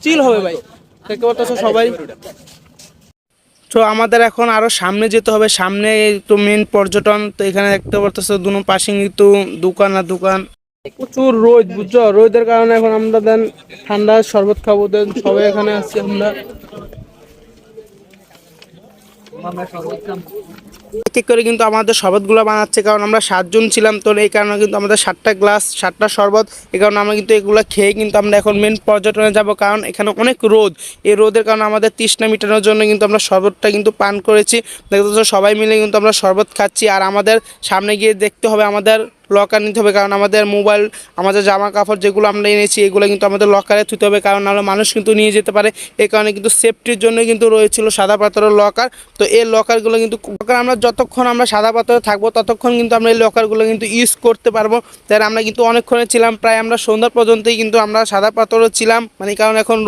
চিল হবে ভাই, দেখতে পাচ্ছ সবাই। তো আমাদের এখন আরো সামনে যেতে হবে, সামনে তো মেন পর্যটন। তো এখানে দেখতে পাচ্ছ দুনো পাশে কিন্তু দোকান আর দোকান। প্রচুর রোদ বুঝছো, রোদের কারণে এখন আমরা দেন ঠান্ডা শরবত খাবো, দেন সবাই এখানে আছি আমরা। এক এক করে কিন্তু আমাদের শরবতগুলো বানাচ্ছে, কারণ আমরা 7 জন ছিলাম। তো এই কারণে কিন্তু আমাদের 7টা গ্লাস 7টা শরবত, এই কারণে আমরা কিন্তু এগুলো খেয়ে কিন্তু আমরা এখন মেন পর্যটনে যাব, কারণ এখানে অনেক রোদ। এই রোদের কারণে আমাদের তৃষ্ণা মেটানোর জন্য কিন্তু আমরা শরবতটা কিন্তু পান করেছি। দেখতে পাচ্ছ সবাই মিলে কিন্তু আমরা শরবত খাচ্ছি। আর আমাদের সামনে গিয়ে দেখতে হবে আমাদের লকার নিতে হবে, কারণ আমাদের মোবাইল, আমাদের জামা কাপড় যেগুলো আমরা এনেছি এগুলো কিন্তু আমাদের লকারে থুতে হবে, কারণ নাহলে মানুষ কিন্তু নিয়ে যেতে পারে। এই কারণে কিন্তু সেফটির জন্য কিন্তু রয়েছিল সাদা পাথরের লকার। তো এই লকারগুলো কিন্তু আমরা যতক্ষণ আমরা সাদা পাথরে থাকবো ততক্ষণ কিন্তু আমরা এই লকারগুলো কিন্তু ইউজ করতে পারবো। তাই আমরা কিন্তু অনেকক্ষণে ছিলাম, প্রায় আমরা সন্ধ্যা পর্যন্তই কিন্তু আমরা সাদা পাথরও ছিলাম, মানে কারণ এখন